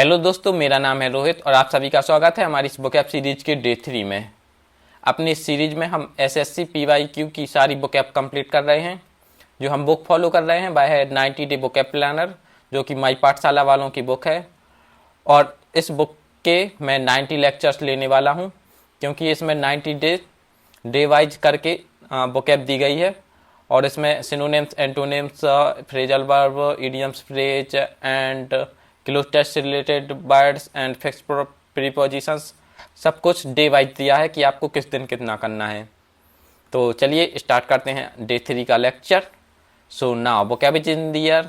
Hello दोस्तों, मेरा नाम है रोहित और आप सभी का स्वागत है हमारी इस बुकैप सीरीज के डे 3 में। अपनी इस सीरीज में हम एसएससी पीवाईक्यू की सारी बुकैप कंप्लीट कर रहे हैं। जो हम बुक फॉलो कर रहे हैं वह है 90 डे बुकैप प्लानर, जो कि माई पाठशाला वालों की बुक है। और इस बुक के मैं 90 लेक्चर्स लेने वाला हूं, क्योंकि इसमें 90 डे वाइज करके बुकैप दी गई है। और इसमें synonyms, antonyms, phrasal verb, idioms, phrase and cloze test से related words and fix prepositions सब कुछ डे वाइज दिया है कि आपको किस दिन कितना करना है। तो चलिए स्टार्ट करते हैं डे 3 का lecture. So now vocab is in the air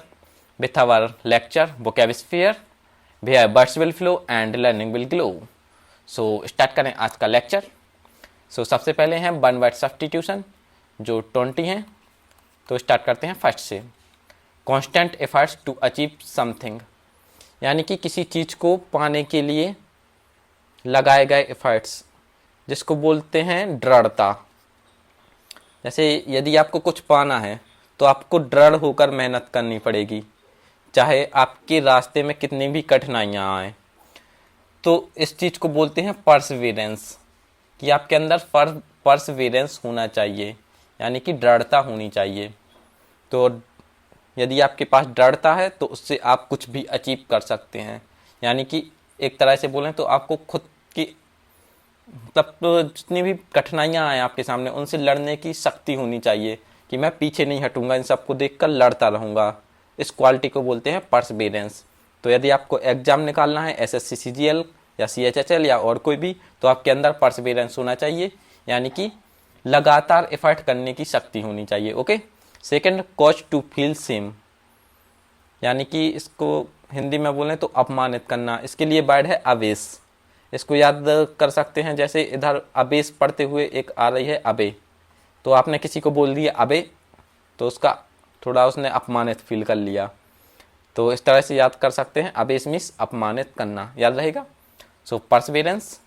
with our lecture vocab sphere where birds will flow and learning will glow। So start करें आज का लेक्चर। सो सबसे पहले हैं वन वर्ड सब्स्टिट्यूशन जो 20 हैं। तो स्टार्ट करते हैं फर्स्ट से। Constant efforts to achieve something, यानी कि किसी चीज़ को पाने के लिए लगाए गए एफर्ट्स, जिसको बोलते हैं दृढ़ता। जैसे यदि आपको कुछ पाना है तो आपको दृढ़ होकर मेहनत करनी पड़ेगी, चाहे आपके रास्ते में कितनी भी कठिनाइयाँ आए। तो इस चीज़ को बोलते हैं परसिवेरेंस, कि आपके अंदर परसिवेरेंस होना चाहिए, यानी कि दृढ़ता होनी चाहिए। तो यदि आपके पास दृढ़ता है तो उससे आप कुछ भी अचीव कर सकते हैं। यानी कि एक तरह से बोलें तो आपको खुद की मतलब जितनी भी कठिनाइयाँ आए आपके सामने उनसे लड़ने की शक्ति होनी चाहिए, कि मैं पीछे नहीं हटूंगा, इन सबको देखकर लड़ता रहूँगा। इस क्वालिटी को बोलते हैं परसिवेरेंस। तो यदि आपको एग्जाम निकालना है एसएससी सीजीएल या सीएचएचएल या और कोई भी, तो आपके अंदर परसिवेरेंस होना चाहिए, यानी कि लगातार एफर्ट करने की शक्ति होनी चाहिए। Okay. Second, cause to feel same, यानी कि इसको हिंदी में बोलें तो अपमानित करना। इसके लिए वर्ड है आवेश। इसको याद कर सकते हैं, जैसे इधर आवेश पढ़ते हुए एक आ रही है अबे, तो आपने किसी को बोल दिया अबे, तो उसका थोड़ा उसने अपमानित फील कर लिया। तो इस तरह से याद कर सकते हैं, आवेश मीन्स अपमानित करना, याद रहेगा। सो परसिवेरेंस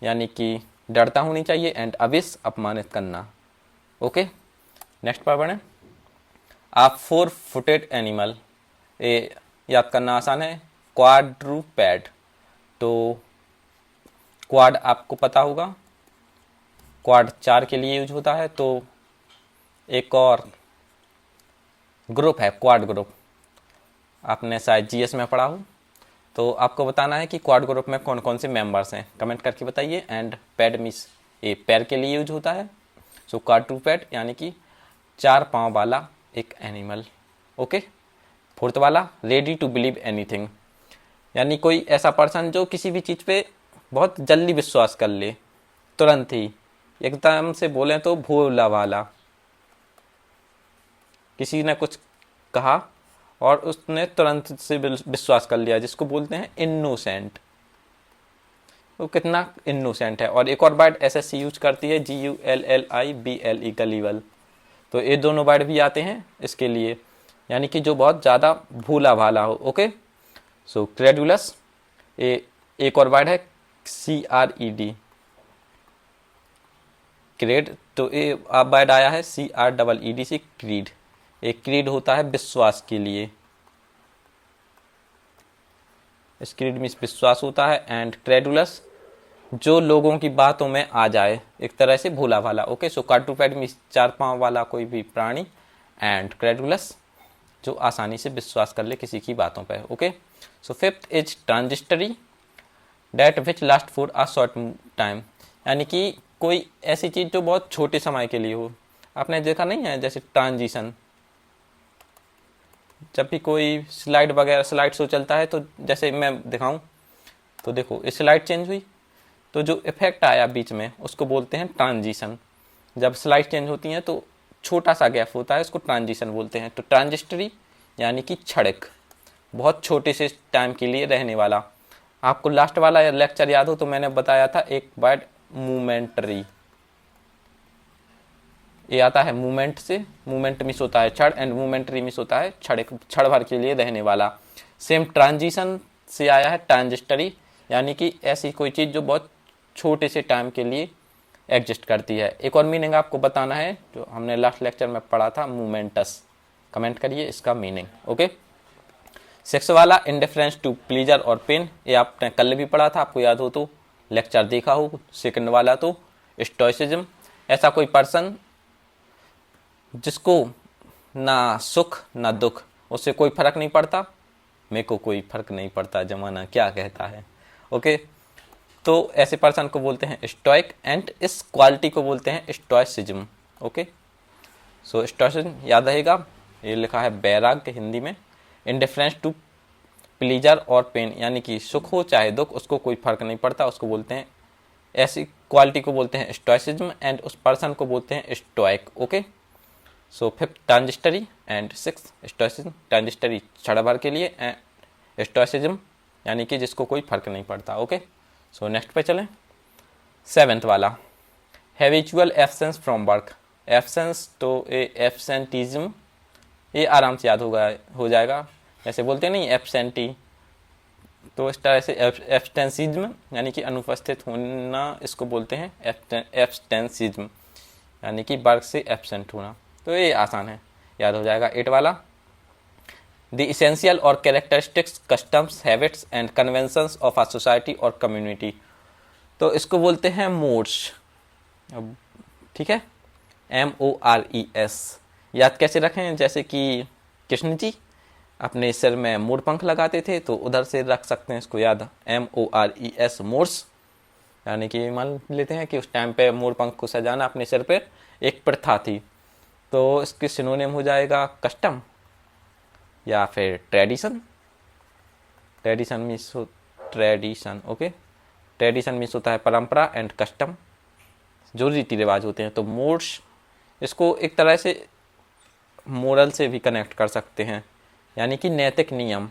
यानी कि डरता होनी चाहिए, एंड आवेश अपमानित करना। ओके, नेक्स्ट पर बढ़ें। आप 4 फुटेड एनिमल, ये याद करना आसान है, क्वाड्रूपैड। तो क्वाड आपको पता होगा, क्वाड 4 के लिए यूज होता है। तो एक और ग्रुप है क्वाड ग्रुप, आपने शायद जीएस में पढ़ा हो। तो आपको बताना है कि क्वाड ग्रुप में कौन कौन से मेंबर्स हैं, कमेंट करके बताइए। एंड पैड मीन्स ये पैर के लिए यूज होता है। सो क्वाड्रूपैड यानी कि 4 पाँव वाला एक एनिमल। ओके। फोर्थ वाला, रेडी टू बिलीव एनीथिंग, यानी कोई ऐसा पर्सन जो किसी भी चीज़ पे बहुत जल्दी विश्वास कर ले, तुरंत ही, एकदम से बोलें तो भोला वाला। किसी ने कुछ कहा और उसने तुरंत से विश्वास कर लिया, जिसको बोलते हैं इनोसेंट। वो कितना इनोसेंट है। और एक और वर्ड एसएससी यूज करती है, GULLIBLE, गलीवल। तो ये दोनों वर्ड भी आते हैं इसके लिए, यानी कि जो बहुत ज़्यादा भूला भाला हो। ओके। सो क्रेडुलस, ये एक और वर्ड है CRED, क्रेड। तो ये वर्ड आया है CREED से, क्रीड। एक क्रीड होता है विश्वास के लिए, क्रीड मीन्स विश्वास होता है। एंड क्रेडुलस जो लोगों की बातों में आ जाए, एक तरह से भोला भाला। ओके। सो क्वाड्रूपैड मीन्स 4 पाँव वाला कोई भी प्राणी, एंड क्रेडुलस जो आसानी से विश्वास कर ले किसी की बातों पर। Okay. So fifth is transitory, that which last for a short time, यानी कि कोई ऐसी चीज़ जो बहुत छोटे समय के लिए हो। आपने देखा नहीं है, जैसे ट्रांजिशन, जब भी कोई स्लाइड वगैरह स्लाइड शो चलता है, तो जैसे मैं दिखाऊं तो देखो, इस स्लाइड चेंज हुई तो जो इफेक्ट आया बीच में उसको बोलते हैं ट्रांजिशन। जब स्लाइड चेंज होती हैं तो छोटा सा गैप होता है, उसको ट्रांजिशन बोलते हैं। तो ट्रांजिस्टरी यानी कि क्षणिक, बहुत छोटे से टाइम के लिए रहने वाला। आपको लास्ट वाला लेक्चर याद हो तो मैंने बताया था एक वर्ड मोमेंटरी, ये आता है मूवमेंट से, मूवमेंट मिस होता है क्षण, एंड मोमेंटरी मिस होता है क्षणिक, क्षण भर के लिए रहने वाला। सेम ट्रांजिशन से आया है ट्रांजिस्टरी, यानी कि ऐसी कोई चीज़ जो बहुत छोटे से टाइम के लिए एग्जिस्ट करती है। एक और मीनिंग आपको बताना है जो हमने लास्ट लेक्चर में पढ़ा था, मोमेंटस। कमेंट करिए इसका मीनिंग। ओके। 6 वाला इंडिफरेंस टू प्लीजर और पेन, ये आपने कल भी पढ़ा था, आपको याद हो तो लेक्चर देखा हो। सेकंड वाला तो स्टोइसिज्म, ऐसा कोई पर्सन जिसको ना सुख ना दुख, उससे कोई फर्क नहीं पड़ता, मेरे को कोई फर्क नहीं पड़ता जमाना क्या कहता है। ओके, तो ऐसे पर्सन को बोलते हैं स्टोइक, एंड इस क्वालिटी को बोलते हैं स्टोइसिज्म। ओके, सो स्टोइसिज्म याद रहेगा, ये लिखा है वैराग्य हिंदी में। इंडिफरेंस टू प्लीजर और पेन, यानी कि सुख हो चाहे दुख, उसको कोई फर्क नहीं पड़ता, उसको बोलते हैं, ऐसी क्वालिटी को बोलते हैं स्टोइसिज्म, एंड उस पर्सन को बोलते हैं stoic. Okay, so 5th transitory and 6th stoicism. Transitory क्षण भर के लिए, एंड स्टोइसिज्म यानी कि जिसको कोई फर्क नहीं पड़ता। ओके, सो नेक्स्ट पे चलें। 7th वाला habitual absence from work. Absence तो एब्सेंटिज्म, ये आराम से याद हो जाएगा, जैसे बोलते नहीं एब्सेंटी, तो इस तरह से एब्सटेंसिज्म यानी कि अनुपस्थित होना, इसको बोलते हैं एब्सटेंसिज्म, यानी कि वर्क से एब्सेंट होना। तो ये आसान है, याद हो जाएगा। 8 वाला द इसेंशियल और characteristics, customs, habits and conventions of a society और कम्युनिटी, तो इसको बोलते हैं मोड्स। ठीक है, MORES। याद कैसे रखें, जैसे कि कृष्ण जी अपने सिर में मोर पंख लगाते थे, तो उधर से रख सकते हैं इसको याद, MORES, मोर्स, यानी कि मान लेते हैं कि उस टाइम पे मोर पंख को सजाना अपने सिर पे एक प्रथा थी, तो इसके सिनोनिम हो जाएगा कस्टम या फिर tradition. Tradition means tradition, okay, tradition means होता है परंपरा, एंड कस्टम जो रीति रिवाज होते हैं। तो मोड्स, इसको एक तरह से मोरल से भी कनेक्ट कर सकते हैं, यानी कि नैतिक नियम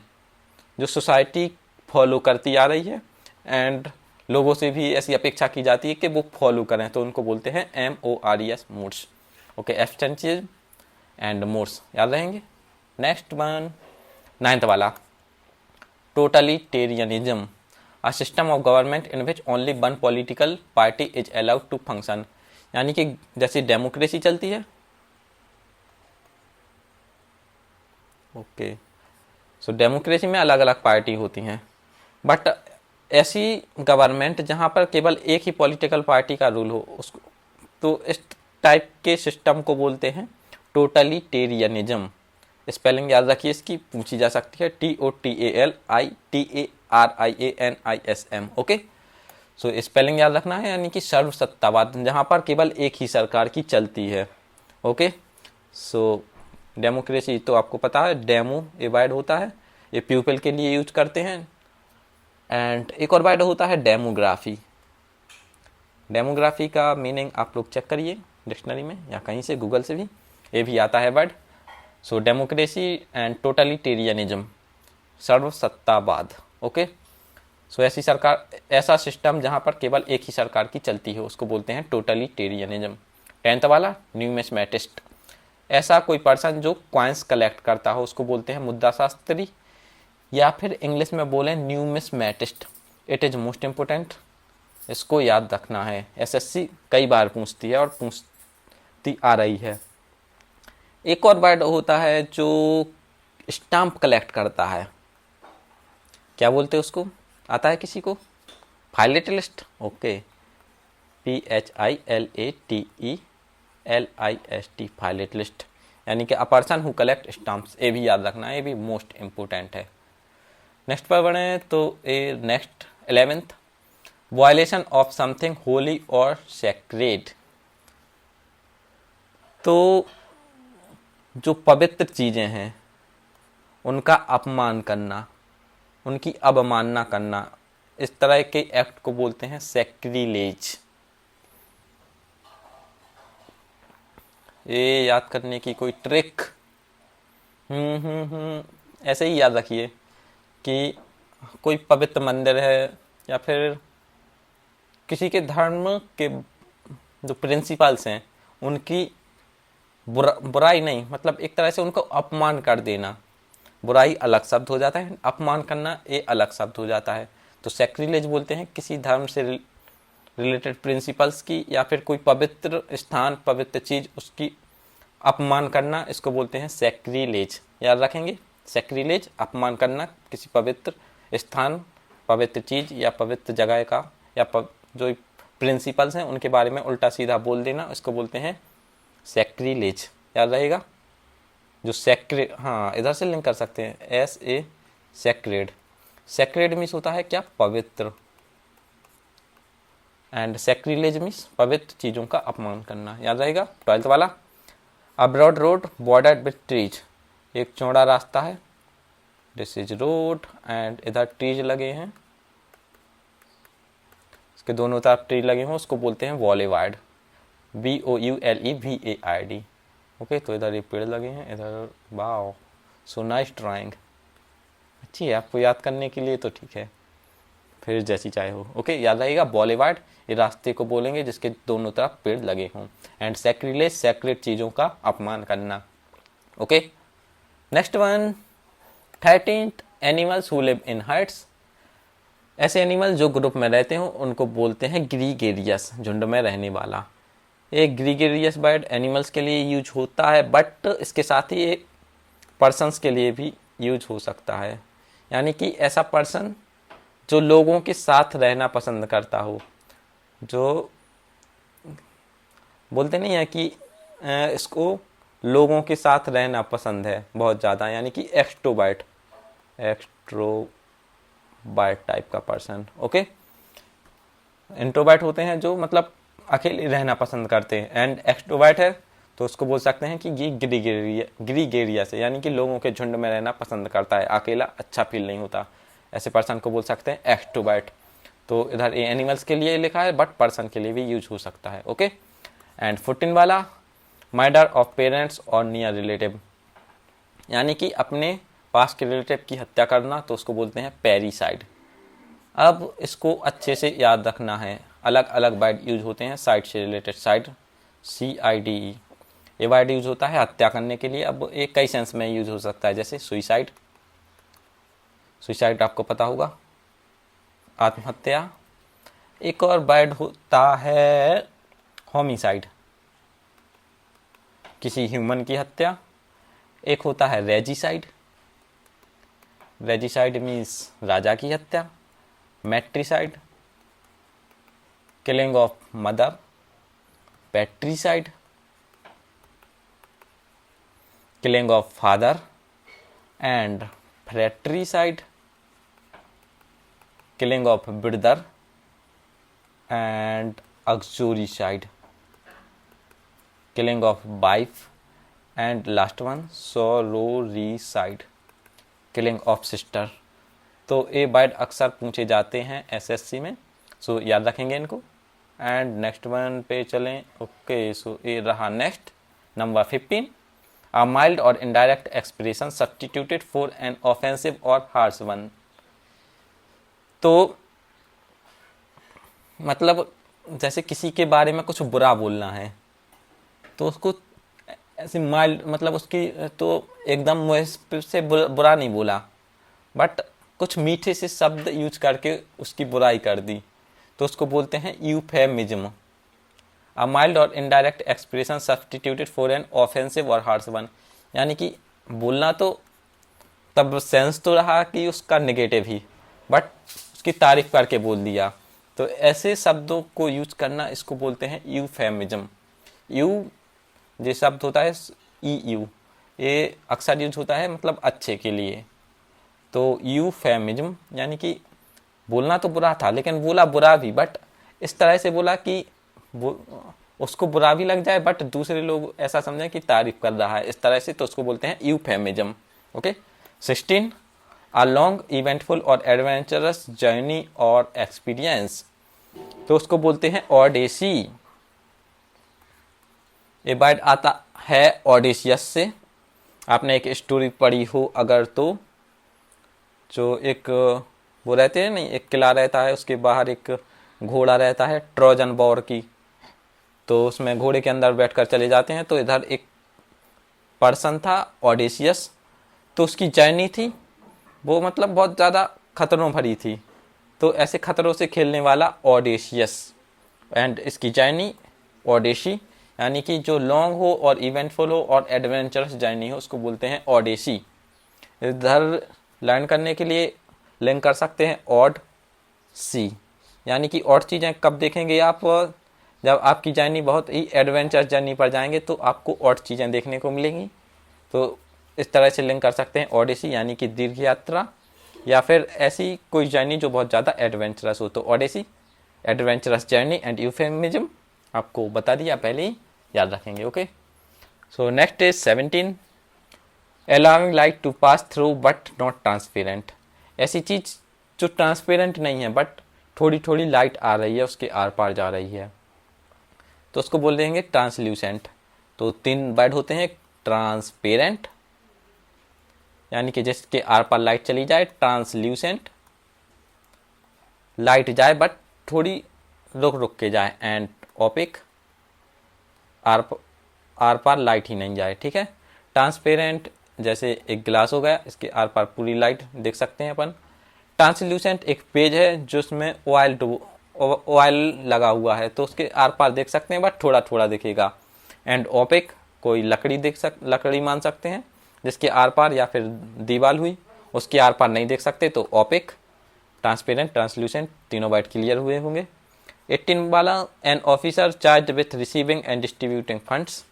जो सोसाइटी फॉलो करती आ रही है, एंड लोगों से भी ऐसी अपेक्षा की जाती है कि वो फॉलो करें, तो उनको बोलते हैं MORES, mores. Okay, abstentism and mores याद रहेंगे। नेक्स्ट वन 9th वाला totalitarianism, a system of government in which only one political party is allowed to function, यानी कि जैसे डेमोक्रेसी चलती है। ओके, सो डेमोक्रेसी में अलग अलग पार्टी होती हैं, बट ऐसी गवर्नमेंट जहां पर केवल एक ही पॉलिटिकल पार्टी का रूल हो, उसको, तो इस टाइप के सिस्टम को बोलते हैं टोटलिटेरियनिज्म। स्पेलिंग याद रखिए, इसकी पूछी जा सकती है, TOTALITARIANISM। ओके, सो स्पेलिंग याद रखना है, यानी कि सर्वसत्तावाद, जहां पर केवल एक ही सरकार की चलती है। ओके, सो डेमोक्रेसी तो आपको पता है, डेमो ए वर्ड होता है, ये पीपल के लिए यूज करते हैं, एंड एक और वर्ड होता है डेमोग्राफी। डेमोग्राफी का मीनिंग आप लोग चेक करिए डिक्शनरी में या कहीं से, गूगल से भी, ये भी आता है word. So democracy and totalitarianism, सर्वसत्तावाद। ओके, सो ऐसी सरकार, ऐसा सिस्टम जहां पर केवल एक ही सरकार की चलती है, उसको बोलते हैं टोटलिटेरियनिज्म। 10th वाला न्यूमिस्मेटिस्ट, ऐसा कोई पर्सन जो कॉइन्स कलेक्ट करता हो, उसको बोलते हैं मुद्रा शास्त्री, या फिर इंग्लिश में बोलें न्यूमिस्मेटिस्ट। इट इज मोस्ट इम्पोर्टेंट, इसको याद रखना है, SSC कई बार पूछती है और पूछती आ रही है। एक और वर्ड होता है जो स्टाम्प कलेक्ट करता है, क्या बोलते हैं उसको, आता है किसी को, फाइलेटलिस्ट। ओके, PHILATELIST, फाइलेटलिस्ट, यानी कि अ पर्सन हु कलेक्ट स्टाम्प्स, ये भी याद रखना है, ये भी मोस्ट इम्पोर्टेंट है। नेक्स्ट पर बढ़े तो ये next 11th violation of something Holi और सेक्रेड, तो जो पवित्र चीजें हैं उनका अपमान करना, उनकी अवमानना करना, इस तरह के एक्ट को बोलते हैं सैक्रिलेज। ये याद करने की कोई ट्रिक, ऐसे ही याद रखिए कि कोई पवित्र मंदिर है या फिर किसी के धर्म के जो प्रिंसिपल्स हैं उनकी बुराई नहीं, मतलब एक तरह से उनको अपमान कर देना। बुराई अलग शब्द हो जाता है, अपमान करना ये अलग शब्द हो जाता है। तो सैक्रिलेज बोलते हैं किसी धर्म से रिलेटेड प्रिंसिपल्स की या फिर कोई पवित्र स्थान, पवित्र चीज, उसकी अपमान करना, इसको बोलते हैं सैक्रिलेज। याद रखेंगे। सैक्रिलेज अपमान करना किसी पवित्र स्थान, पवित्र चीज़ या पवित्र जगह का, या जो प्रिंसिपल्स हैं उनके बारे में उल्टा सीधा बोल देना, इसको बोलते हैं सैक्रिलेज। याद रहेगा। जो सैक्रेड, हाँ इधर से लिंक कर सकते हैं, SA सैक्रेड। सैक्रेड मीन्स होता है क्या, पवित्र, एंड सैक्रिलेज मीन्स पवित्र चीज़ों का अपमान करना। याद रहेगा। 12th वाला, a broad road bordered with trees, एक चौड़ा रास्ता है, दिस इज रोड, एंड इधर ट्रीज लगे हैं, इसके दोनों तरफ ट्री लगे हों, उसको बोलते हैं वॉलेवार्ड, BOULEVARD। ओके, तो इधर ये पेड़ लगे हैं, इधर, वाओ सो नाइस ड्राइंग, अच्छी है, आपको याद करने के लिए तो ठीक है, फिर जैसी चाहे हो। ओके, याद रहेगा। बॉलीवार्ड ये रास्ते को बोलेंगे जिसके दोनों तरफ पेड़ लगे हों, एंड सैक्रिलेज सैक्रेड चीज़ों का अपमान करना। Okay, next one, 13th, animals who live in hertz, ऐसे एनिमल जो ग्रुप में रहते हो उनको बोलते हैं ग्रीगेरियस, झुंड में रहने वाला। एक ग्रीगेरियस बर्ड एनिमल्स के लिए यूज होता है, बट इसके साथ ही एक पर्सन्स के लिए भी यूज हो सकता है, यानी कि ऐसा पर्सन जो लोगों के साथ रहना पसंद करता हो, जो बोलते नहीं है कि इसको लोगों के साथ रहना पसंद है बहुत ज़्यादा, यानी कि एक्सट्रोवर्ट टाइप का पर्सन। ओके, इंट्रोवर्ट होते हैं जो मतलब अकेले रहना पसंद करते हैं, एंड एक्सट्रोवर्ट है तो उसको बोल सकते हैं कि ये ग्रीगेरियस है, यानी कि लोगों के झुंड में रहना पसंद करता है, अकेला अच्छा फील नहीं होता, ऐसे पर्सन को बोल सकते हैं एक्सट्रोवर्ट। तो इधर ये एनिमल्स के लिए लिखा है, बट पर्सन के लिए भी यूज हो सकता है। ओके, एंड 14 वाला, मर्डर ऑफ पेरेंट्स और नियर रिलेटिव, यानी कि अपने पास के रिलेटिव की हत्या करना, तो उसको बोलते हैं पेरिसाइड। अब इसको अच्छे से याद रखना है, अलग अलग वर्ड यूज होते हैं साइड से रिलेटेड, साइड CIDE, ये वर्ड यूज होता है हत्या करने के लिए। अब एक कई सेंस में यूज हो सकता है, जैसे सुइसाइड, सुइसाइड आपको पता होगा, आत्महत्या। एक और वर्ड होता है होमिसाइड, किसी ह्यूमन की हत्या। एक होता है रेजिसाइड, रेजिसाइड मीन्स राजा की हत्या। Matricide, killing of mother. Patricide, killing of father. And fratricide, killing of brother. And uxoricide, killing of wife. And last one sororicide, killing of sister. तो ये वर्ड अक्सर पूछे जाते हैं SSC में, सो याद रखेंगे इनको। एंड नेक्स्ट वन पे चलें। ओके, सो ये रहा नेक्स्ट नंबर 15, अ माइल्ड और indirect expression substituted for an offensive और हार्श वन। तो मतलब जैसे किसी के बारे में कुछ बुरा बोलना है, तो उसको ऐसे माइल्ड, मतलब उसकी तो एकदम मुंह से बुरा नहीं बोला, बट कुछ मीठे से शब्द यूज करके उसकी बुराई कर दी, तो उसको बोलते हैं यूफेमिज्म। अ माइल्ड और indirect expression substituted for an offensive और हार्श वन, यानी कि बोलना तो तब सेंस तो रहा कि उसका नेगेटिव ही, बट उसकी तारीफ करके बोल दिया, तो ऐसे शब्दों को यूज करना, इसको बोलते हैं यूफेमिज्म। यू जो शब्द होता है EU, ये अक्सर यूज होता है मतलब अच्छे के लिए, तो यूफेमिज्म यानी कि बोलना तो बुरा था लेकिन बोला बुरा भी, बट इस तरह से बोला कि उसको बुरा भी लग जाए बट दूसरे लोग ऐसा समझें कि तारीफ कर रहा है, इस तरह से, तो उसको बोलते हैं euphemism. Okay, 16, a long eventful और एडवेंचरस जर्नी और एक्सपीरियंस, तो उसको बोलते हैं ऑडेसी। ये वर्ड आता है ऑडेसियस से, आपने एक स्टोरी पढ़ी हो अगर तो, जो एक वो रहते हैं नहीं, एक किला रहता है, उसके बाहर एक घोड़ा रहता है ट्रोजन वॉर की, तो उसमें घोड़े के अंदर बैठकर चले जाते हैं, तो इधर एक पर्सन था ऑडेसियस, तो उसकी जर्नी थी वो मतलब बहुत ज़्यादा खतरों भरी थी, तो ऐसे खतरों से खेलने वाला ऑडेसियस, एंड इसकी जर्नी ऑडेसी, यानी कि जो लॉन्ग हो और इवेंटफुल हो और एडवेंचरस जर्नी हो उसको बोलते हैं ऑडेसी। इधर लर्न करने के लिए लिंक कर सकते हैं ऑड सी, यानी कि और चीज़ें कब देखेंगे आप, जब आपकी जर्नी बहुत ही एडवेंचर जर्नी पर जाएंगे तो आपको और चीज़ें देखने को मिलेंगी। तो इस तरह से लिंक कर सकते हैं ओडिसी यानी कि दीर्घ यात्रा, या फिर ऐसी कोई जर्नी जो बहुत ज़्यादा एडवेंचरस हो। तो odyssey adventurous journey and euphemism आपको बता दिया, पहले ही याद रखेंगे। Okay, so next is 17, allowing light to pass through but not transparent. ऐसी चीज़ जो ट्रांसपेरेंट नहीं है बट थोड़ी थोड़ी लाइट आ रही है, उसके आर पार जा रही है, तो उसको बोल देंगे ट्रांसल्यूसेंट। तो 3 वर्ड होते हैं, ट्रांसपेरेंट यानी कि जिसके आर पार लाइट चली जाए, ट्रांसल्यूसेंट लाइट जाए बट थोड़ी रुक रुक के जाए, एंड ओपिक आर पार लाइट ही नहीं जाए। ठीक है, ट्रांसपेरेंट जैसे एक गिलास हो गया, इसके आर पार पूरी लाइट देख सकते हैं अपन। ट्रांसल्यूसेंट एक पेज है जिसमें ऑयल लगा हुआ है, तो उसके आर पार देख सकते हैं बट थोड़ा थोड़ा दिखेगा। एंड ओपिक कोई लकड़ी मान सकते हैं जिसके आर पार, या फिर दीवार हुई उसके आर पार नहीं देख सकते, तो ओपिक, ट्रांसपेरेंट, ट्रांसल्यूसेंट, तीनों बाइट क्लियर हुए होंगे। 18 वाला, an officer charge with receiving end distributing funds,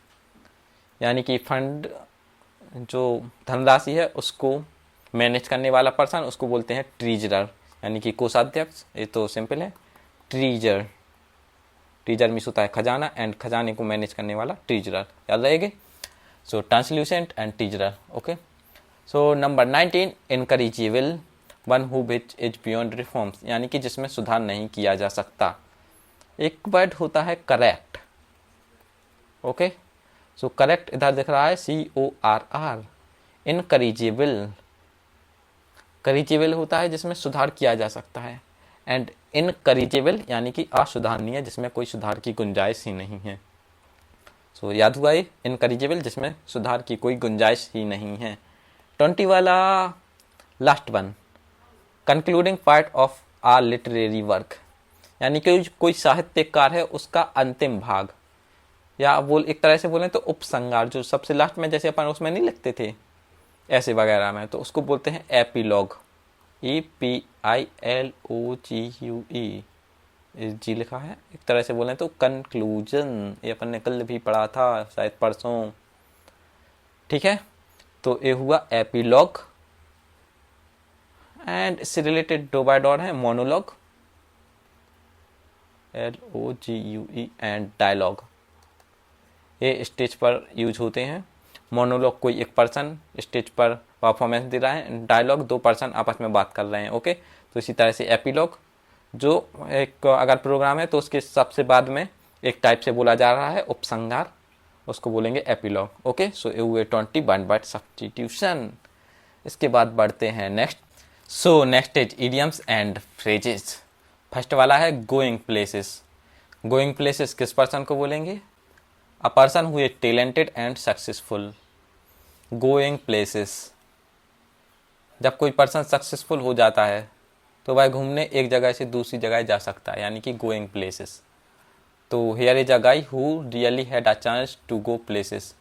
यानी कि फंड जो धनराशि है उसको मैनेज करने वाला पर्सन, उसको बोलते हैं ट्रीजरर यानी कि कोषाध्यक्ष। ये तो सिंपल है, ट्रीजर मीन्स होता है खजाना, एंड खजाने को मैनेज करने वाला ट्रीजरर, याद रहेंगे। So translucent and treasurer. Okay, so number 19, incorrigible, one who which is beyond reforms, यानी कि जिसमें सुधार नहीं किया जा सकता। एक वर्ड होता है करेक्ट। ओके, सो करेक्ट इधर दिख रहा है CORR। इनकरेजिबल, करेजिबल होता है जिसमें सुधार किया जा सकता है, एंड इनकरेजिबल यानी कि असुधारणीय, जिसमें कोई सुधार की गुंजाइश ही नहीं है। सो याद हुआ ये, इनकरेजिबल जिसमें सुधार की कोई गुंजाइश ही नहीं है। 20 वाला last one, concluding part of a literary work, यानी कि कोई साहित्यकार है उसका अंतिम भाग, या बोल एक तरह से बोलें तो उपसंहार, जो सबसे लास्ट में जैसे अपन उसमें नहीं लिखते थे ऐसे वगैरह में, तो उसको बोलते हैं एपीलॉग, EPILOGUE, जी लिखा है। एक तरह से बोलें तो कंक्लूजन, ये अपन ने कल भी पढ़ा था शायद परसों। ठीक है, तो ये हुआ एपीलॉग, एंड इससे रिलेटेड 2 वर्ड और हैं, मोनोलॉग LOGUE एंड डायलॉग। ये स्टेज पर यूज होते हैं। मोनोलॉग कोई एक पर्सन स्टेज पर परफॉर्मेंस दे रहा है, डायलॉग 2 पर्सन आपस में बात कर रहे हैं। ओके, तो इसी तरह से एपीलॉग जो एक अगर प्रोग्राम है तो उसके सबसे बाद में एक टाइप से बोला जा रहा है उपसंहार, उसको बोलेंगे एपीलॉग। ओके, सो ये हुए 21 वर्ड सब्स्टिट्यूशन। इसके बाद बढ़ते हैं next. So next is idioms and phrases. First वाला है गोइंग प्लेसेस। गोइंग प्लेसेस किस पर्सन को बोलेंगे? अ person who is talented and successful. Going places, जब कोई पर्सन सक्सेसफुल हो जाता है तो वह घूमने एक जगह से दूसरी जगह जा सकता है, यानी कि गोइंग प्लेसेस। तो here is a guy who really had a chance to go places,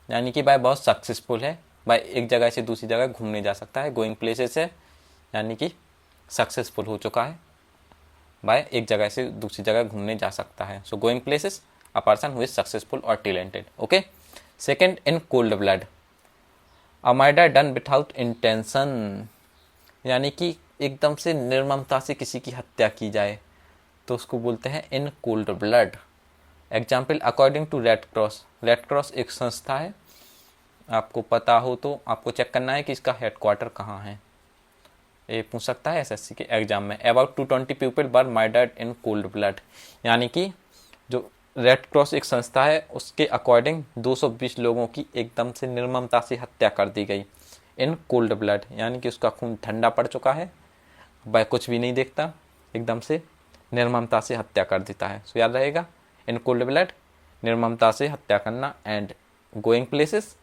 यानी कि भाई बहुत सक्सेसफुल है, भाई एक जगह से दूसरी जगह घूमने जा सकता है। गोइंग प्लेसेस है यानी कि सक्सेसफुल हो चुका है, भाई एक जगह से दूसरी जगह घूमने जा सकता है। So going places, a person who is successful और talented. Okay, second, in cold blood, a murder done without intention, यानी कि एकदम से निर्ममता से किसी की हत्या की जाए तो उसको बोलते हैं in cold blood. Example, according to red cross. Red cross एक संस्था है, आपको पता हो तो आपको चेक करना है कि इसका हेडक्वार्टर कहाँ है, ये पूछ सकता है एसएससी के एग्जाम में। About 220 people were murdered in cold blood, यानी कि जो रेड क्रॉस एक संस्था है उसके अकॉर्डिंग 220 लोगों की एकदम से निर्ममता से हत्या कर दी गई इन कोल्ड ब्लड, यानी कि उसका खून ठंडा पड़ चुका है, वह कुछ भी नहीं देखता, एकदम से निर्ममता से हत्या कर देता है। सो याद रहेगा, इन कोल्ड ब्लड निर्ममता से हत्या करना, and going places,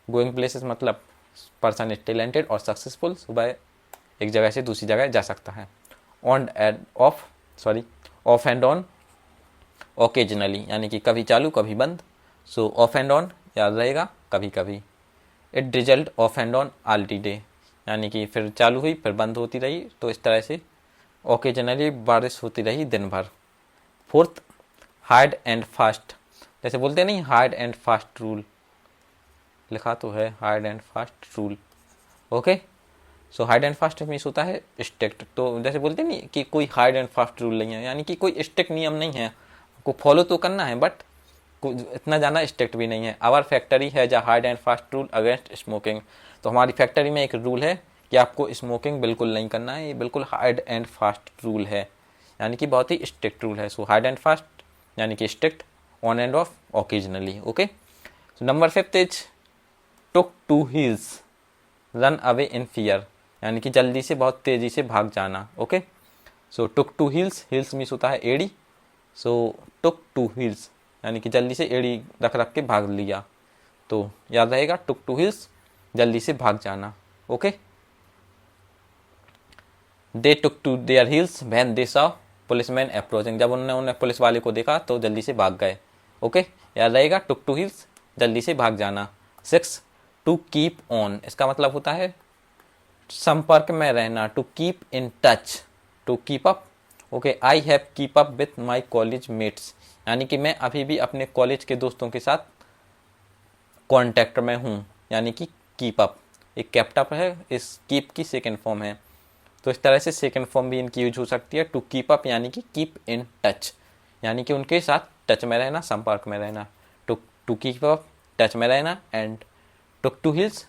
going places मतलब पर्सन इज टैलेंटेड और सक्सेसफुल, सुबह एक जगह से दूसरी जगह जा सकता है। On and of, of and on, occasionally यानी कि कभी चालू कभी बंद। सो ऑफ एंड ऑन याद रहेगा, कभी कभी। It drizzled off and on all day, यानी कि फिर चालू हुई फिर बंद होती रही, तो इस तरह से ओकेजनली बारिश होती रही दिन भर। फोर्थ, हार्ड एंड फास्ट, जैसे बोलते नहीं हार्ड एंड फास्ट रूल, लिखा तो है hard and fast rule. Okay, so hard and fast means होता है स्ट्रिक्ट। तो जैसे बोलते नहीं कि कोई हार्ड एंड फास्ट रूल नहीं है, यानी कि कोई स्ट्रिक्ट नियम नहीं है, आपको फॉलो तो करना है बट इतना ज़्यादा स्ट्रिक्ट भी नहीं है। आवर फैक्ट्री है ज hard and fast rule against smoking, तो हमारी फैक्ट्री में एक रूल है कि आपको स्मोकिंग बिल्कुल नहीं करना है, ये बिल्कुल हार्ड एंड फास्ट रूल है, यानी कि बहुत ही स्ट्रिक्ट रूल है। सो हार्ड एंड फास्ट यानी कि strict, on and off, occasionally. Okay, so number 5 is took to heels run away in fear, यानी कि जल्दी से बहुत तेज़ी से भाग जाना। Okay, so took to heels, heels means होता है एड़ी, सो टुक टू हिल्स यानी कि जल्दी से एड़ी रख रख के भाग लिया, तो याद रहेगा टुक टू हिल्स, जल्दी से भाग जाना। Okay, they took to their heels when they saw policeman approaching, जब उन्होंने पुलिस वाले को देखा तो जल्दी से भाग गए। ओके, याद रहेगा टुक टू हिल्स, जल्दी से भाग जाना। 6, टू कीप ऑन, इसका मतलब होता है संपर्क में रहना, to keep in touch, to keep up. Okay, I have keep up with my college mates, यानी कि मैं अभी भी अपने कॉलेज के दोस्तों के साथ कांटेक्ट में हूँ, यानी कि कीप अप एक केप्ट अप है, इस कीप की सेकेंड फॉर्म है, तो इस तरह से सेकेंड फॉर्म भी इनकी यूज हो सकती है। टू कीप अप यानी कि कीप इन टच, यानी कि उनके साथ टच में रहना, संपर्क में रहना। टू कीप अप, टच में रहना, एंड टुक टू हिल्स,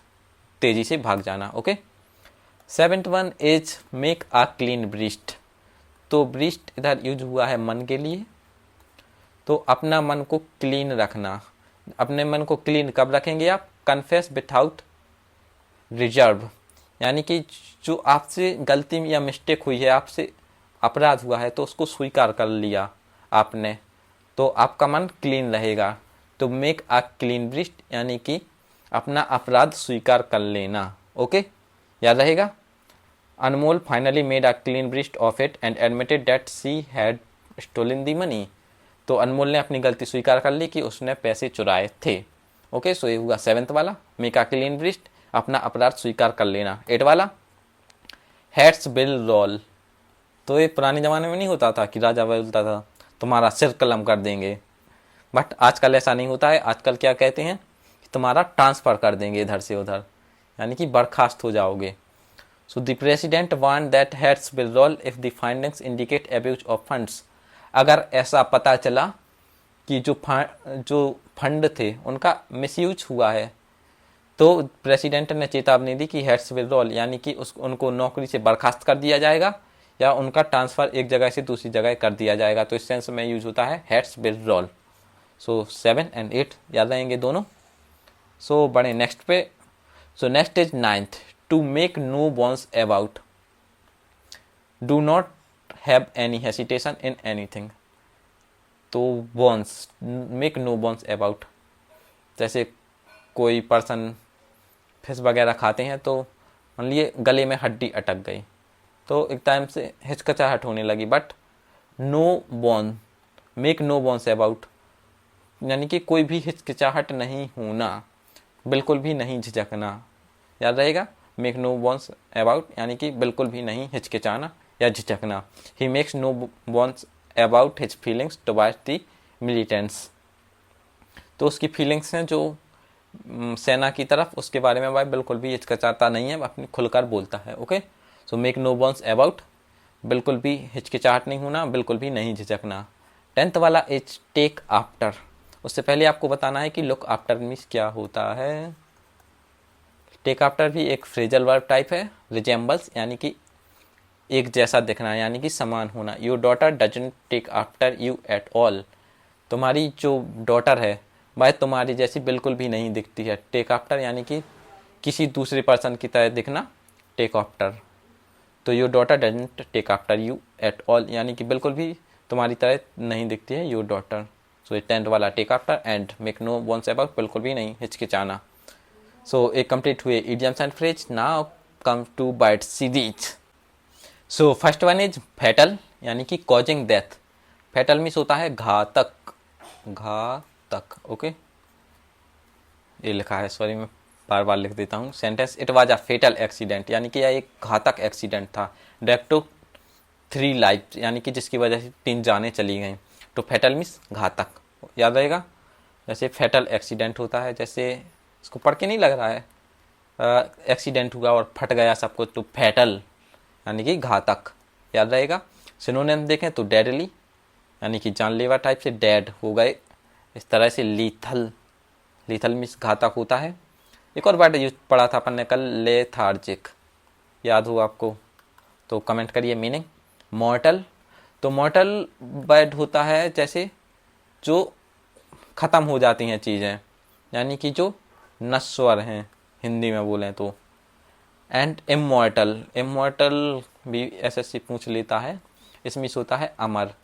तेजी से भाग जाना। Okay, 7th one is make a clean breast, तो ब्रीस्ट इधर यूज हुआ है मन के लिए, तो अपना मन को क्लीन रखना। अपने मन को क्लीन कब रखेंगे आप? कन्फेस विथआउट रिजर्व, यानी कि जो आपसे गलती या मिस्टेक हुई है, आपसे अपराध हुआ है, तो उसको स्वीकार कर लिया आपने, तो आपका मन क्लीन रहेगा। तो मेक अ क्लीन ब्रीस्ट यानी कि अपना अपराध स्वीकार कर लेना। ओके, याद रहेगा। Anmol finally made a clean breast of it and admitted that she had stolen the money, तो अनमोल ने अपनी गलती स्वीकार कर ली कि उसने पैसे चुराए थे। ओके, सो ये हुआ 7th वाला, मेक अ क्लीन ब्रीस्ट, अपना अपराध स्वीकार कर लेना। 8 वाला, हेड्स विल रोल, तो ये पुराने ज़माने में नहीं होता था कि राजा बोलता था तुम्हारा सिर कलम कर देंगे, बट आजकल ऐसा नहीं होता है। आजकल क्या कहते हैं कि तुम्हारा ट्रांसफ़र कर देंगे इधर से उधर, यानी कि बर्खास्त हो जाओगे। So the president want that heads will roll if the findings indicate abuse of funds, अगर ऐसा पता चला कि जो फंड थे उनका मिसयूज हुआ है, तो प्रेसिडेंट ने चेतावनी दी कि हेड्स विल रोल, यानी कि उनको नौकरी से बर्खास्त कर दिया जाएगा या उनका ट्रांसफ़र एक जगह से दूसरी जगह कर दिया जाएगा, तो इस सेंस में यूज होता है heads will roll. So 7 and 8 याद रहेंगे दोनों। सो बढ़े नेक्स्ट पे। So next is 9th, to make no bones about, do not have any hesitation in anything, तो bones, make no bones about, जैसे कोई पर्सन फिश वगैरह खाते हैं, तो मान लिए गले में हड्डी अटक गई, तो एक टाइम से हिचकिचाहट होने लगी, but no bone, make no bones about, यानी कि कोई भी हिचकिचाहट नहीं होना, बिल्कुल भी नहीं झिझकना। याद रहेगा, मेक नो बॉन्स अबाउट यानी कि बिल्कुल भी नहीं हिचकिचाना या झिझकना। He makes no bones about his feelings towards the militants, तो उसकी फीलिंग्स हैं जो सेना की तरफ, उसके बारे में भाई बिल्कुल भी हिचकिचाता नहीं है, अपनी खुलकर बोलता है। Okay, so make no bones about, बिल्कुल भी हिचकिचाहट नहीं होना, बिल्कुल भी नहीं झिझकना। 10th वाला इज टेक आफ्टर, उससे पहले आपको बताना है कि लुक आफ्टर मीन्स क्या होता है। टेक आफ्टर भी एक फ्रेजल वर्ब टाइप है। रिजेंबल्स यानी कि एक जैसा दिखना, यानी कि समान होना। Your daughter doesn't take after you at all, तुम्हारी जो डॉटर है वह तुम्हारी जैसी बिल्कुल भी नहीं दिखती है। टेक आफ्टर यानी कि किसी दूसरे पर्सन की तरह दिखना, टेक आफ्टर। तो your daughter doesn't take after you at all, यानी कि बिल्कुल भी तुम्हारी तरह नहीं दिखती है योर डॉटर। सो 10th वाला take after and make no bones about, बिल्कुल भी नहीं हिचकिचाना। सो एक कंप्लीट हुए idioms and phrase. Now come to bite series. So first one is fatal, यानी कि कॉजिंग डेथ। फैटल मीन्स होता है घातक, घातक। ओके, ये लिखा है, सॉरी मैं बार बार लिख देता हूँ sentence. It was a fatal accident, यानी कि यह एक घातक एक्सीडेंट था। डेट टू 3 लाइफ, यानी कि जिसकी वजह से 3 जानें चली गईं। तो फेटल मीन्स घातक, याद रहेगा। जैसे फेटल एक्सीडेंट होता है, जैसे इसको पढ़ के नहीं लग रहा है, एक्सीडेंट हुआ और फट गया सब कुछ, तो फेटल यानी कि घातक, याद रहेगा। सिनोनिम देखें तो डेडली यानी कि जानलेवा टाइप से, डेड हो गए। इस तरह से लीथल, लीथल मीन्स घातक होता है। एक और वर्ड यूज पढ़ा था अपन ने कल, लेथार्जिक, याद हो आपको तो कमेंट करिए मीनिंग। मॉर्टल, तो मॉर्टल वर्ड होता है जैसे जो ख़त्म हो जाती हैं चीज़ें, यानी कि जो नश्वर हैं हिंदी में बोलें तो। एंड इमॉर्टल, इमॉर्टल भी एसएससी पूछ लेता है, इसमें होता है अमर।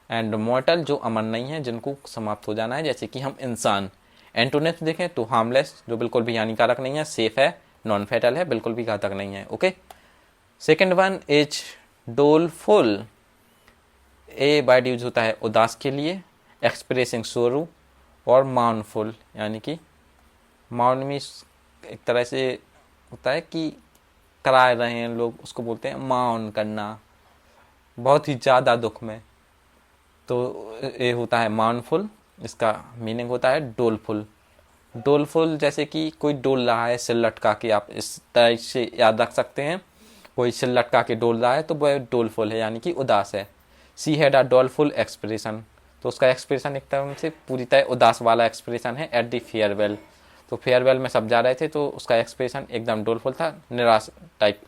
एंड मॉर्टल जो अमर नहीं है, जिनको समाप्त हो जाना है, जैसे कि हम इंसान। एंटोनिम्स देखें तो हार्मलेस, जो बिल्कुल भी हानिकारक नहीं है, सेफ है, नॉन फेटल है, बिल्कुल भी घातक नहीं है। Okay, second one is doleful. A word use होता है उदास के लिए, एक्सप्रेसिंग सोरो, और माउनफुल, यानी कि माउन मीन्स एक तरह से होता है कि करा रहे हैं लोग, उसको बोलते हैं माउन करना, बहुत ही ज़्यादा दुख में। तो ये होता है माउनफुल, इसका मीनिंग होता है डोलफुल। डोलफुल जैसे कि कोई डोल रहा है सिर लटका के, आप इस तरह से याद रख सकते हैं, कोई सिर लटका के डोल रहा है तो वह डोलफुल है, यानी कि उदास है। सी हैड अ डोलफुल एक्सप्रेशन, तो उसका एक्सप्रेशन एक तरह से पूरी तरह उदास वाला एक्सप्रेशन है। एट द फेयरवेल, तो फेयरवेल में सब जा रहे थे तो उसका एक्सप्रेशन एकदम डोलफुल था, निराश टाइप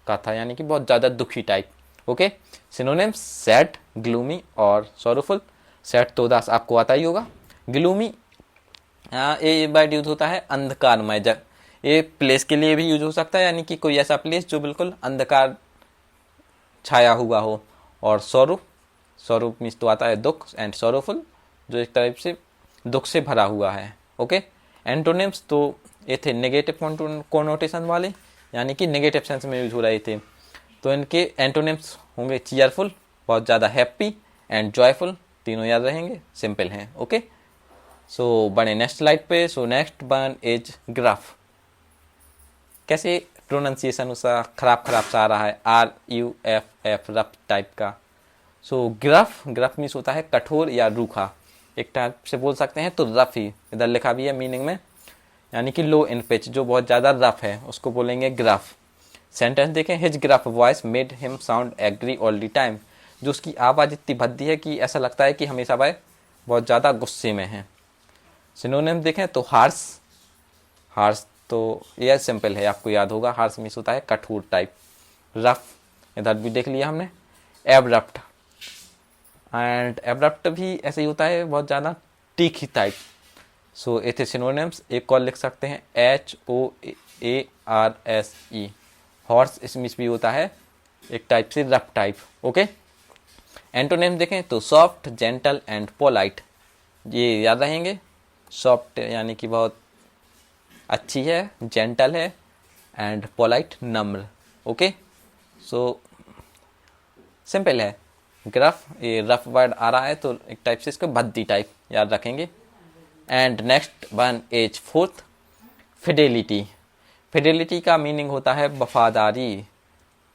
का था, यानी कि बहुत ज़्यादा दुखी type. Okay, synonyms sad, gloomy और सॉरोफुल। सैड तो उदास आपको आता ही होगा। ग्लूमी ये वर्ड यूज होता है अंधकारमय जगह, ये प्लेस के लिए भी यूज हो सकता है, यानी कि कोई ऐसा प्लेस जो बिल्कुल अंधकार छाया हुआ हो। और स्वरूप, स्वरूप मीन्स तो आता है दुख, एंड सॉरोफुल जो एक तरह से दुख से भरा हुआ है। ओके, एंटोनिम्स तो ये थे नेगेटिव कोनोटेशन वाले, यानी कि नेगेटिव सेंस में यूज हो रहे थे। तो इनके एंटोनिम्स होंगे चीयरफुल, बहुत ज़्यादा हैप्पी, एंड जॉयफुल, तीनों याद रहेंगे, सिंपल हैं। ओके, सो बने नेक्स्ट स्लाइड पे। So next one is graph. कैसे प्रोनाउंसिएशन उसका खराब खराब सा आ रहा है, RUF, रफ टाइप का। सो ग्रफ, ग्रफ मीन्स होता है कठोर या रूखा, एक टाइप से बोल सकते हैं। तो रफ ही इधर लिखा भी है मीनिंग में, यानी कि लो इन पिच, जो बहुत ज़्यादा रफ है उसको बोलेंगे ग्रफ। सेंटेंस देखें, his gruff voice made him sound angry all the time, जो उसकी आवाज़ इतनी भद्दी है कि ऐसा लगता है कि हमेशा वह बहुत ज़्यादा गुस्से में है। सिनोनिम देखें तो हार्श, हार्श तो यह सिंपल है, आपको याद होगा, हार्श मीन्स होता है कठोर टाइप। रफ इधर भी देख लिया हमने। एब्रप्ट, एंड एब्रप्ट भी ऐसे ही होता है, बहुत ज़्यादा तीखी टाइप। सो ये थे सिनोनिम्स। एक और लिख सकते हैं HOARSE, हॉर्स, इसमें भी होता है एक टाइप से रफ टाइप। ओके, एंटोनिम देखें तो सॉफ्ट, जेंटल एंड पोलाइट, ये याद रहेंगे। सॉफ्ट यानी कि बहुत अच्छी है, जेंटल है, एंड पोलाइट नम्र। ओके, सो सिंपल है। ग्रफ, ये रफ वर्ड आ रहा है तो एक टाइप से इसको भद्दी टाइप याद रखेंगे। And next one is fourth, Fidelity. Fidelity का मीनिंग होता है वफादारी,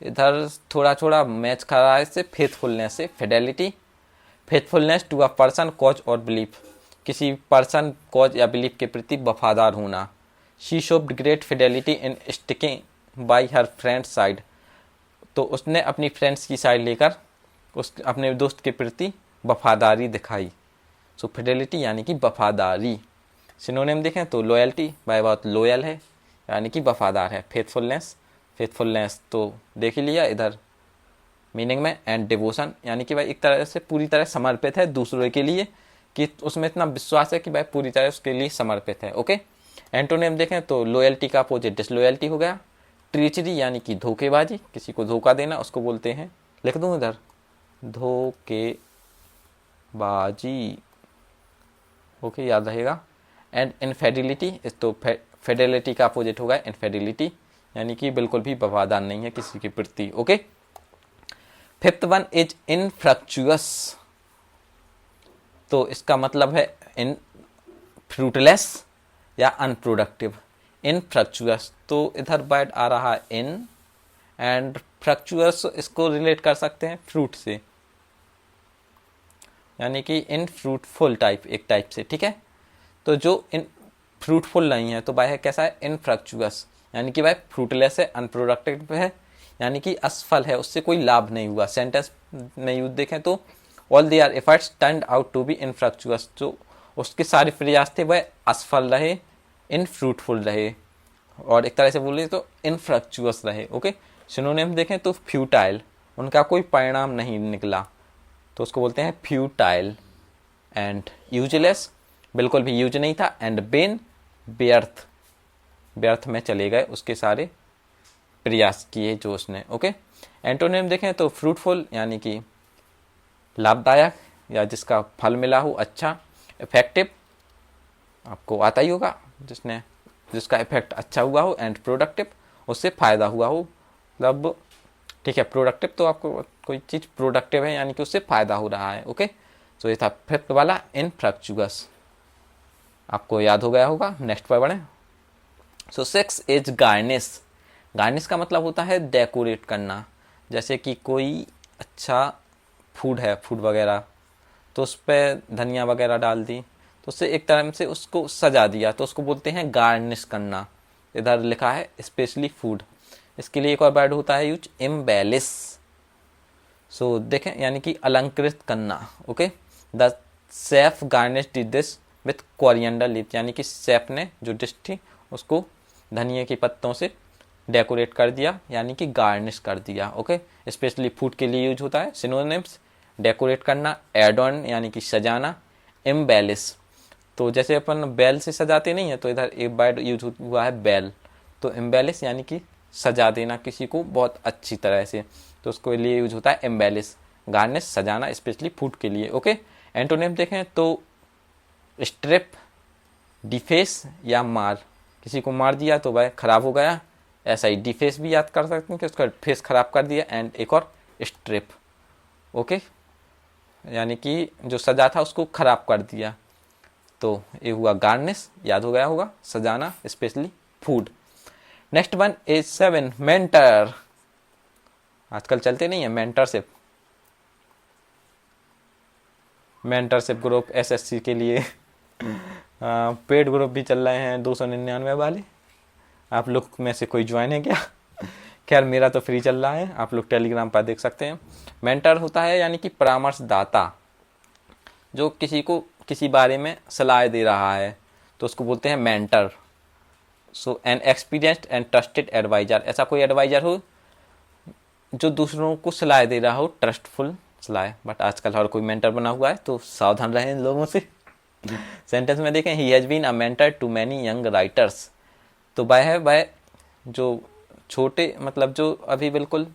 इधर थोड़ा थोड़ा मैच कर रहा है इससे, फेथफुलनेस से fidelity. Faithfulness to a person, cause और बिलीफ, किसी पर्सन, कॉज या बिलीफ के प्रति वफादार होना। She showed great fidelity in sticking by her friend's side, तो उसने अपनी फ्रेंड्स की साइड लेकर उस अपने दोस्त के प्रति वफादारी दिखाई। सो फिडेलिटी यानी कि वफादारी। सिनोनिम देखें तो लॉयल्टी, भाई बहुत लॉयल है, यानी कि वफादार है। फेथफुलनेस, फेथफुलनेस तो देख ही लिया इधर मीनिंग में। एंड डिवोशन, यानी कि भाई एक तरह से पूरी तरह समर्पित है दूसरों के लिए, कि उसमें इतना विश्वास है कि भाई पूरी तरह उसके लिए समर्पित है। ओके, एंटोनिम देखें तो लॉयल्टी का अपोजिट डिसलॉयल्टी हो गया। ट्रीचरी यानी कि धोखेबाजी, किसी को धोखा देना, उसको बोलते हैं, लिख दूँ इधर, धोखेबाजी। ओके, याद रहेगा। एंड इनफेडिलिटी, तो फेडिलिटी का अपोजिट होगा इनफेडिलिटी, यानी कि बिल्कुल भी वफादार नहीं है किसी के प्रति। ओके, फिफ्थ वन इज इनफ्रक्चुअस, तो इसका मतलब है इन फ्रूटलेस या अनप्रोडक्टिव। इनफ्रक्चुअस, तो इधर वर्ड आ रहा है इन, एंड फ्रक्चुअस इसको रिलेट कर सकते हैं फ्रूट से, यानी कि इन फ्रूटफुल टाइप, एक टाइप से, ठीक है। तो जो इन फ्रूटफुल नहीं है तो वह कैसा है, इनफ्रक्चुअस, यानी कि वह फ्रूटलेस है, अनप्रोडक्टिव है, यानी कि असफल है, उससे कोई लाभ नहीं हुआ। सेंटेंस में यूज देखें तो all their efforts turned out to be infructuous, जो उसके सारे प्रयास थे वह असफल रहे, इनफ्रूटफुल रहे, और एक तरह से बोले तो इनफ्रक्चुअस रहे। ओके, सिनोनिम देखें तो फ्यूटाइल, उनका कोई परिणाम नहीं निकला, तो उसको बोलते हैं फ्यूटाइल। एंड यूजलेस, बिल्कुल भी यूज नहीं था। एंड बेन, व्यर्थ, व्यर्थ में चले गए उसके सारे प्रयास किए जो उसने। ओके, एंटोनिम देखें तो फ्रूटफुल, यानी कि लाभदायक या जिसका फल मिला हो अच्छा। इफेक्टिव, आपको आता ही होगा, जिसका इफेक्ट अच्छा हुआ हो। एंड प्रोडक्टिव, उससे फायदा हुआ हो, मतलब ठीक है, प्रोडक्टिव तो आपको कोई चीज़ प्रोडक्टिव है यानी कि उससे फायदा हो रहा है। ओके, तो ये था फिफ्थ वाला इनफ्रक्चुअस, आपको याद हो गया होगा। नेक्स्ट पर बढ़े। So six is garnish. Garnish का मतलब होता है डेकोरेट करना, जैसे कि कोई अच्छा फूड है, फूड वगैरह, तो उस पर धनिया वगैरह डाल दी, तो उससे एक तरह से उसको सजा दिया, तो उसको बोलते हैं गार्निश करना। इधर लिखा है स्पेशली फूड, इसके लिए एक और वर्ड होता है यूज, एम्बेलिश। सो देखें, यानी कि अलंकृत करना। Okay, the chef garnish did this with coriander leaves, यानी कि शेफ ने जो डिश थी उसको धनिया के पत्तों से डेकोरेट कर दिया, यानी कि गार्निश कर दिया। ओके, स्पेशली फूड के लिए यूज होता है। सिनोनिम्स, डेकोरेट करना, एड ऑन यानी कि सजाना, एम्बेलिश, तो जैसे अपन बेल से सजाते नहीं है, तो इधर एक वर्ड यूज हुआ है बेल, तो एम्बेलिश यानी कि सजा देना किसी को बहुत अच्छी तरह से, तो उसके लिए यूज होता है एम्बेलिश। गार्निश, सजाना, स्पेशली फूड के लिए। ओके, एंटोनिम देखें तो स्ट्रिप, डिफेस या मार, किसी को मार दिया तो वह खराब हो गया, ऐसा ही डिफेस भी याद कर सकते हैं कि उसका फेस खराब कर दिया। एंड एक और स्ट्रिप, ओके, यानी कि जो सजा था उसको खराब कर दिया, तो ये हुआ गार्निश, याद हो गया होगा, सजाना, specially food. Next one is 7 mentor. आजकल चलते नहीं है मेंटरशिप, मेंटरशिप ग्रुप एसएससी के लिए पेड ग्रुप भी चल रहे हैं 299 वाले, आप लोग में से कोई ज्वाइन है क्या? खैर मेरा तो फ्री चल रहा है, आप लोग टेलीग्राम पर देख सकते हैं। मेंटर होता है यानी कि परामर्शदाता, जो किसी को किसी बारे में सलाह दे रहा है, तो उसको बोलते हैं mentor. So an experienced and trusted adviser, ऐसा कोई एडवाइजर हो जो दूसरों को सलाह दे रहा हो, ट्रस्टफुल सलाह। बट आजकल हर कोई मेंटर बना हुआ है, तो सावधान रहें इन लोगों से। सेंटेंस में देखें, he has been a mentor to many young writers, तो वह जो छोटे, मतलब जो अभी बिल्कुल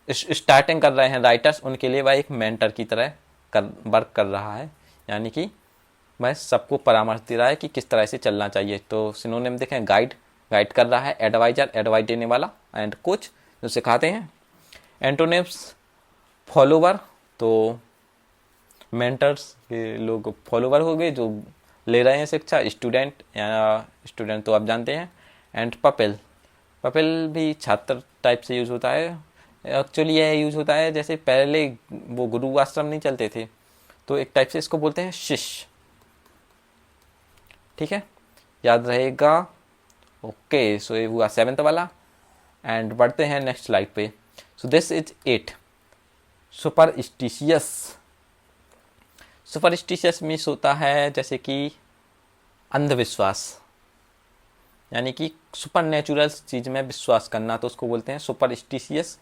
स्टार्टिंग कर रहे हैं राइटर्स, उनके लिए वह एक मेंटर की तरह वर्क कर रहा है, यानी कि वह सबको परामर्श दे रहा है कि किस तरह से चलना चाहिए। तो सिनोनिम देखें, गाइड, गाइड कर रहा है, एडवाइजर, एडवाइस देने वाला, एंड कोच, जो सिखाते हैं। एंटोनिम्स, फॉलोवर, तो मेंटर्स के लोग फॉलोवर हो गए जो ले रहे हैं शिक्षा, स्टूडेंट, या स्टूडेंट तो आप जानते हैं। एंड पपेल, पपेल भी छात्र टाइप से यूज होता है। एक्चुअली यह यूज होता है जैसे पहले वो गुरु आश्रम नहीं चलते थे, तो एक टाइप से इसको बोलते हैं शिष्य, ठीक है, याद रहेगा। ओके, सो ये हुआ 7th वाला। एंड बढ़ते हैं नेक्स्ट स्लाइड पे। So this is 8, superstitious. Superstitious means होता है जैसे कि अंधविश्वास, यानी कि सुपर नेचुरल चीज में विश्वास करना, तो उसको बोलते हैं सुपरस्टिशियस,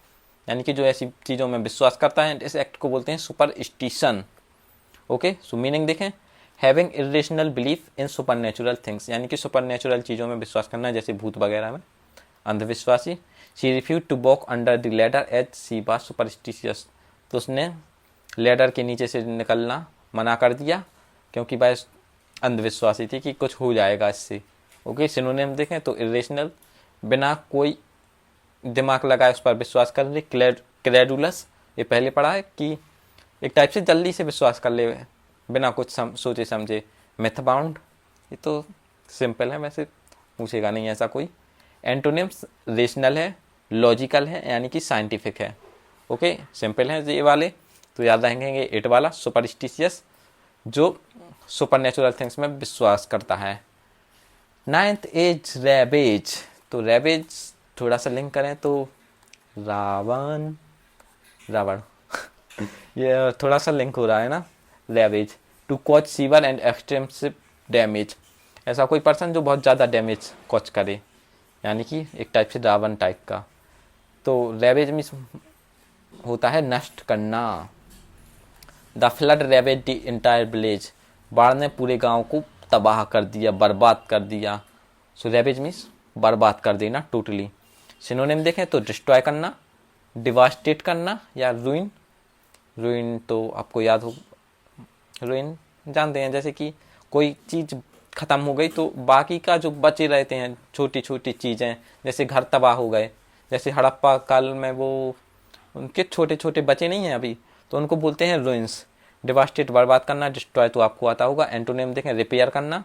यानी कि जो ऐसी चीजों में विश्वास करता है, इस एक्ट को बोलते हैं सुपरस्टिशन। ओके, सो मीनिंग देखें, having irrational belief in super natural things, यानी कि सुपर नेचुरल चीज़ों में विश्वास करना, जैसे भूत वगैरह में, अंधविश्वासी। She refuse to walk under the ladder as she was superstitious, तो उसने लैडर के नीचे से निकलना मना कर दिया क्योंकि वह अंधविश्वासी थी कि कुछ हो जाएगा इससे। ओके, सिनोनिम देखें तो इरेशनल, बिना कोई दिमाग लगाए उस पर विश्वास कर रही, क्रेडुलस, ये पहले पढ़ा है कि एक टाइप से जल्दी से विश्वास कर ले बिना कुछ सोचे समझे। मिथ बाउंड, ये तो सिंपल है वैसे, पूछेगा नहीं ऐसा कोई। एंटोनिम्स रेशनल है, लॉजिकल है यानी कि साइंटिफिक है। ओके, सिंपल है ये वाले तो याद रखेंगे। 8 वाला सुपरस्टिशियस, जो सुपर नेचुरल थिंग्स में विश्वास करता है। 9th इज रैबेज, तो रैबेज थोड़ा सा लिंक करें तो रावण ये थोड़ा सा लिंक हो रहा है ना, ravage to cause severe and extensive damage, ऐसा कोई पर्सन जो बहुत ज़्यादा डैमेज कॉज करे, यानी कि एक टाइप से रावण टाइप का। तो रैबेज मीन्स होता है नष्ट करना। The flood ravages the entire village, बाढ़ ने पूरे गांव को तबाह कर दिया, बर्बाद कर दिया। सो रैवेज मीन्स बर्बाद कर देना टोटली। सिनोनिम देखें तो डिस्ट्रॉय करना, डिवास्टेट करना या रूइन। रूइन तो आपको याद हो, रूइन जानते हैं, जैसे कि कोई चीज़ ख़त्म हो गई तो बाकी का जो बचे रहते हैं छोटी छोटी चीज़ें, जैसे घर तबाह हो गए, जैसे हड़प्पा काल में वो उनके छोटे छोटे बचे नहीं हैं अभी, तो उनको बोलते हैं रूइंस। डिवास्टेट बर्बाद करना, डिस्ट्रॉय तो आपको आता होगा। एंटोनिम देखें रिपेयर करना,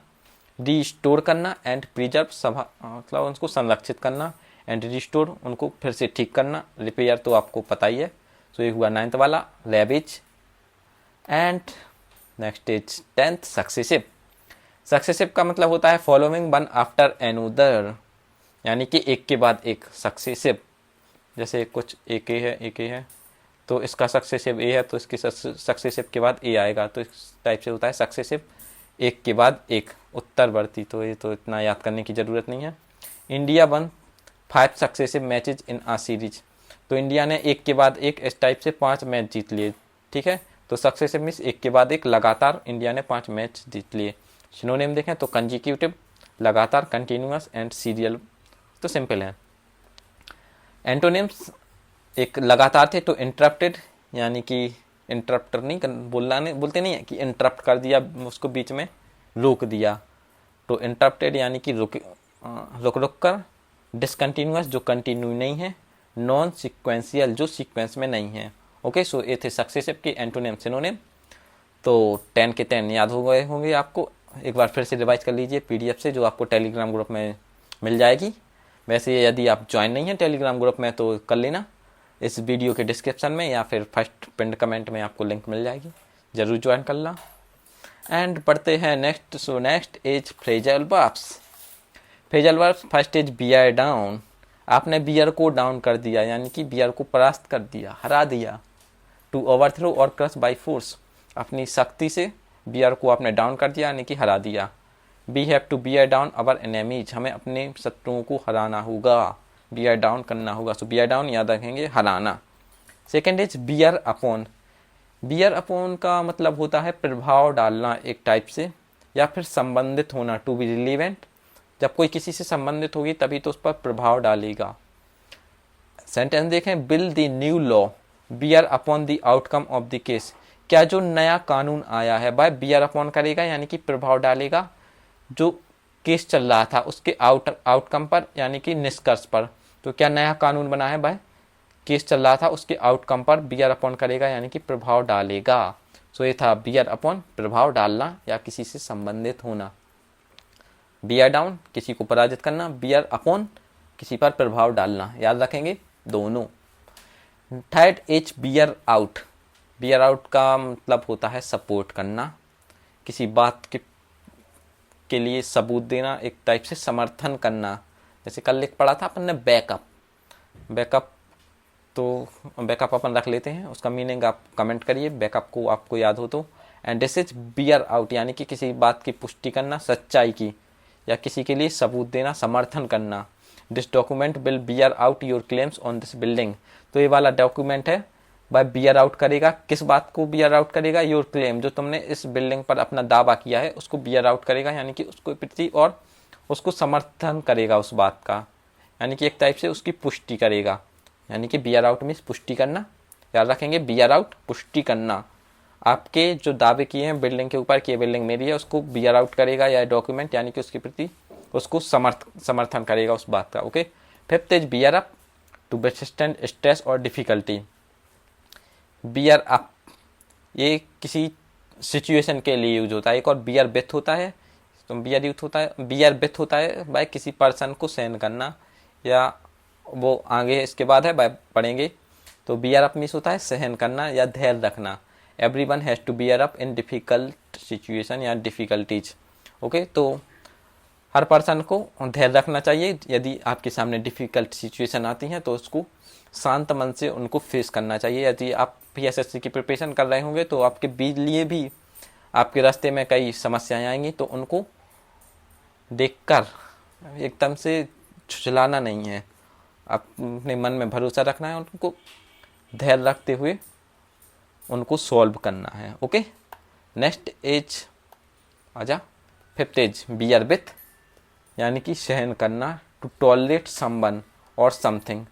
रिस्टोर करना एंड प्रिजर्व, सभा मतलब उनको संरक्षित करना, एंड रिस्टोर उनको फिर से ठीक करना। रिपेयर तो आपको पता ही है। सो ये हुआ 9th वाला ravages. And next is 10th successive. Successive का मतलब होता है फॉलोइंग वन आफ्टर एनोदर, यानी कि एक के बाद एक। सक्सेसिव जैसे कुछ एक ही है तो इसका सक्सेसिव ए है तो इसके सक्सेसिव के बाद ए आएगा, तो इस टाइप से होता है सक्सेसिव, एक के बाद एक, उत्तरवर्ती। तो ये तो इतना याद करने की ज़रूरत नहीं है। India won 5 successive matches in a series, तो इंडिया ने एक के बाद एक इस टाइप से 5 मैच जीत लिए। ठीक है, तो सक्सेसिव मीन्स एक के बाद एक, लगातार इंडिया ने 5 मैच जीत लिए। सिनोनिम देखें तो कंजिक्यूटिव, लगातार, कंटिन्यूअस एंड सीरियल, तो सिंपल है। एंटोनिम्स एक लगातार थे तो इंटरप्टेड, यानी कि इंटरप्टर नहीं बोलते नहीं है कि इंटरप्ट कर दिया, उसको बीच में रोक दिया, तो इंटरप्टेड यानी कि रुक कर। डिसकंटिन्यूअस जो कंटिन्यू नहीं है। नॉन सिक्वेंशियल जो सीक्वेंस में नहीं है। ओके, सो ये थे सक्सेसिव के एंटोनिम सिनोनिम। तो 10 के 10 याद हो गए होंगे आपको। एक बार फिर से रिवाइज कर लीजिए पीडीएफ से, जो आपको टेलीग्राम ग्रुप में मिल जाएगी। वैसे यदि आप ज्वाइन नहीं हैं टेलीग्राम ग्रुप में तो कर लेना, इस वीडियो के डिस्क्रिप्शन में या फिर फर्स्ट पिन कमेंट में आपको लिंक मिल जाएगी, ज़रूर ज्वाइन कर ला। एंड पढ़ते हैं next. So next is phrasal verbs. Phrasal verbs first is beer down, आपने बियर को डाउन कर दिया, यानी कि बियर को परास्त कर दिया, हरा दिया। टू ओवरथ्रो और क्रश बाय फोर्स, अपनी शक्ति से बियर को आपने डाउन कर दिया, यानी कि हरा दिया। We have to bear down our enemies, हमें अपने शत्रुओं को हराना होगा, बियर डाउन करना होगा। सो बियर डाउन याद रखेंगे, हराना। Second is bear upon. Bear upon का मतलब होता है प्रभाव डालना एक टाइप से, या फिर संबंधित होना, टू बी रिलीवेंट। जब कोई किसी से संबंधित होगी तभी तो उस पर प्रभाव डालेगा। सेंटेंस देखें, will the new law bear upon the outcome of the case, क्या जो नया कानून आया है वह बियर अपॉन करेगा, यानी कि प्रभाव डालेगा जो केस चल रहा था उसके आउटकम पर, यानी कि निष्कर्ष पर। तो क्या नया कानून बना है वह केस चल रहा था उसके आउटकम पर बियर अपॉन करेगा, यानी कि प्रभाव डालेगा। सो ये था बियर अपॉन, प्रभाव डालना या किसी से संबंधित होना। बियर डाउन किसी को पराजित करना, बियर अपॉन किसी पर प्रभाव डालना, याद रखेंगे दोनों। Third is beer out. Beer out का मतलब होता है सपोर्ट करना, किसी बात के लिए सबूत देना, एक टाइप से समर्थन करना। जैसे कल लिख पढ़ा था अपन ने बैकअप, तो बैकअप अपन रख लेते हैं, उसका मीनिंग आप कमेंट करिए बैकअप को आपको याद हो तो। And this is beer out, यानी कि किसी बात की पुष्टि करना, सच्चाई की, या किसी के लिए सबूत देना, समर्थन करना। This document will beer out your claims on this building, तो ये वाला डॉक्यूमेंट है वह बियर आउट करेगा, किस बात को बियर आउट करेगा, योर क्लेम, जो तुमने इस बिल्डिंग पर अपना दावा किया है उसको बियर आउट करेगा, यानी कि उसको प्रति और उसको समर्थन करेगा उस बात का, यानी कि एक टाइप से उसकी पुष्टि करेगा। यानी कि बियर आउट मीन्स पुष्टि करना, याद रखेंगे बियर आउट पुष्टि करना। आपके जो दावे किए हैं बिल्डिंग के ऊपर कि ये बिल्डिंग मेरी है, उसको बियर आउट करेगा या डॉक्यूमेंट, यानी कि उसके प्रति उसको समर्थन करेगा उस बात का। Okay, fifth is bear up, to withstand stress और डिफिकल्टी। बियर अप ये किसी सिचुएशन के लिए यूज होता है। एक और बियर विथ होता है, तो बियर यूथ होता है, बियर विथ होता है बाय किसी पर्सन को सहन करना, या वो आगे इसके बाद है बाय पढ़ेंगे। तो बियर अप मीन्स होता है सहन करना या धैर्य रखना। Everyone has to bear up in difficult situation या डिफ़िकल्टीज। ओके, तो हर पर्सन को धैर्य रखना चाहिए। यदि आपके सामने डिफ़िकल्ट सिचुएशन आती हैं तो उसको शांत मन से उनको फेस करना चाहिए। यदि आप PSSC की प्रिपरेशन कर रहे होंगे तो आपके लिए भी आपके रास्ते में कई समस्याएं आएंगी, तो उनको देखकर एकदम से झुझलाना नहीं है, अपने मन में भरोसा रखना है, उनको धैर्य रखते हुए उनको सॉल्व करना है। ओके, नेक्स्ट एज आजा, फिफ्थ एज बियर विथ, यानी कि सहन करना। टू टॉलरेट समवन और something,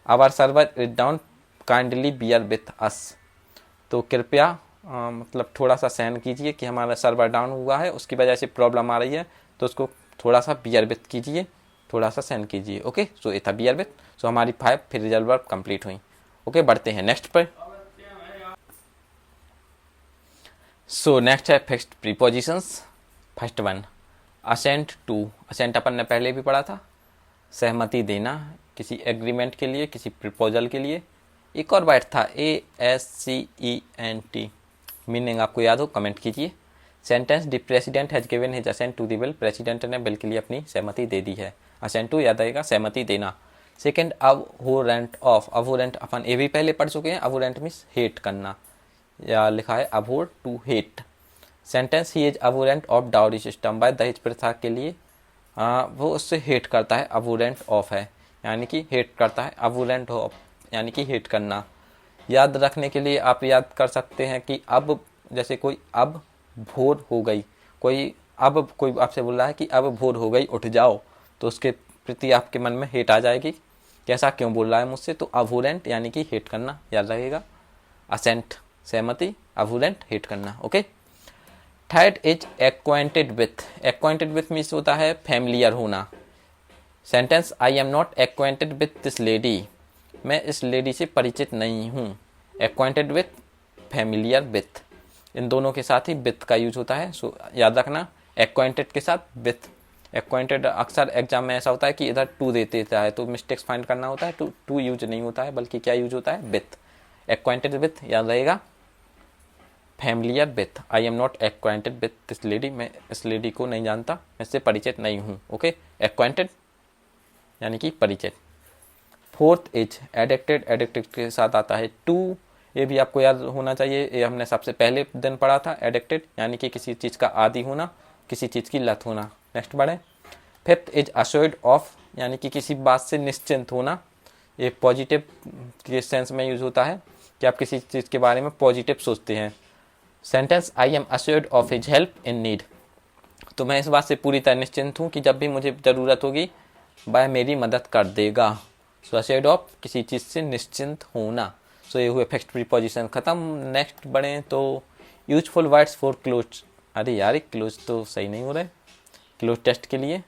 our server is down kindly bear with us. तो कृपया मतलब थोड़ा सा सहन कीजिए कि हमारा सर्वर डाउन हुआ है, उसकी वजह से प्रॉब्लम आ रही है, तो उसको थोड़ा सा बियर विथ कीजिए, थोड़ा सा सहन कीजिए। ओके, सो ये था बियर विथ। सो हमारी 5 फ्रेजल वर्ब कंप्लीट हुई। ओके, बढ़ते हैं नेक्स्ट पर। सो नेक्स्ट है fixed prepositions. First one, assent to. Assent अपन ने पहले भी पढ़ा था, सहमति देना किसी एग्रीमेंट के लिए, किसी प्रपोजल के लिए। एक और वर्ड था ASCENT, मीनिंग आपको याद हो कमेंट कीजिए। Sentence, the president has given his assent to the bill, president ने बिल के लिए अपनी सहमति दे दी है। असेंट टू याद आएगा, सहमति देना। Second, अबहोरेंट of. अबहोरेंट अपन ये भी पहले पढ़ चुके हैं, अबहोरेंट मीन्स हेट करना, या लिखा है abhor to hate. Sentence, he is abhorrent of dowry system, by दहेज प्रथा के लिए वो उससे हेट करता है, अबहोरेंट ऑफ है यानी कि हेट करता है, अबहोरेंट ऑफ यानी कि हेट करना। याद रखने के लिए आप याद कर सकते हैं कि अब, जैसे कोई अब भोर हो गई, कोई आपसे बोल रहा है कि अब भोर हो गई उठ जाओ, तो उसके प्रति आपके मन में हेट आ जाएगी, कैसा क्यों बोल रहा है मुझसे। तो अबहोरेंट यानी कि हेट करना याद रहेगा। असेंट सहमति, अबहोरेंट हेट करना। Okay, third is acquainted with. Acquainted with means होता है फैमिलियर होना। Sentence, I am not acquainted with this lady, मैं इस लेडी से परिचित नहीं हूँ। एक्वाइंटेड विथ, फैमिलियर विथ, इन दोनों के साथ ही विथ का यूज होता है। सो याद रखना, एक्वाइंटेड के साथ विथ। एक्वाइंटेड अक्सर एग्जाम में ऐसा होता है कि इधर टू दे देता है, तो मिस्टेक्स फाइंड करना होता है, टू यूज नहीं होता है, बल्कि क्या यूज होता है, विथ। एक्वाइंटेड विथ याद रहेगा, familiar with. I am not acquainted with this lady, मैं इस लेडी को नहीं जानता, मैं इससे परिचित नहीं हूँ। ओके, एक्वाइंटेड यानी कि परिचित। Fourth is addicted. एडिक्टेड के साथ आता है टू, ये भी आपको याद होना चाहिए, ये हमने सबसे पहले दिन पढ़ा था। एडिक्टेड यानी कि किसी चीज़ का आदी होना, किसी चीज़ की लत होना। नेक्स्ट बढ़े। फिफ्थ इज अश्योर्ड ऑफ, यानी कि किसी बात से निश्चिंत होना। ये पॉजिटिव के सेंस में यूज होता है कि आप किसी चीज़ के बारे में पॉजिटिव सोचते हैं। Sentence, I M assured of his help in need, तो मैं इस बात से पूरी तरह निश्चिंत हूँ कि जब भी मुझे ज़रूरत होगी वह मेरी मदद कर देगा। सो अश्योर्ड ऑफ, किसी चीज़ से निश्चिंत होना। सो ये हुए फिक्स्ड प्रीपोजिशन खत्म। नेक्स्ट बढ़ें तो यूजफुल वर्ड्स फॉर क्लोज। अरे यार, क्लोज तो सही नहीं हो रहा है क्लोज टेस्ट के लिए।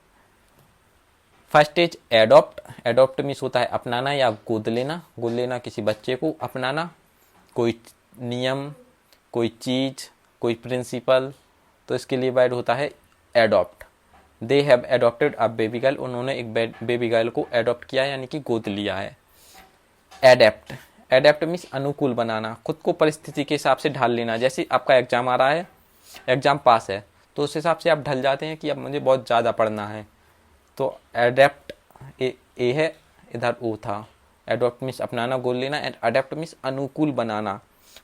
First is adopt. Adopt means होता है अपनाना या गोद लेना। गोद लेना किसी बच्चे को, अपनाना कोई नियम, कोई चीज़, कोई प्रिंसिपल, तो इसके लिए वर्ड होता है adopt. They have adopted a baby girl, उन्होंने एक बेबी गर्ल को एडॉप्ट किया यानी कि गोद लिया है। एडेप्ट। एडेप्ट मीन्स अनुकूल बनाना, खुद को परिस्थिति के हिसाब से ढाल लेना। जैसे आपका एग्जाम आ रहा है, एग्जाम पास है, तो उस हिसाब से आप ढल जाते हैं कि अब मुझे बहुत ज़्यादा पढ़ना है, तो एडेप्ट ए है, इधर ओ था। एडॉप्ट मीन्स अपनाना, गोद लेना, एंड अडेप्ट मीन्स अनुकूल बनाना,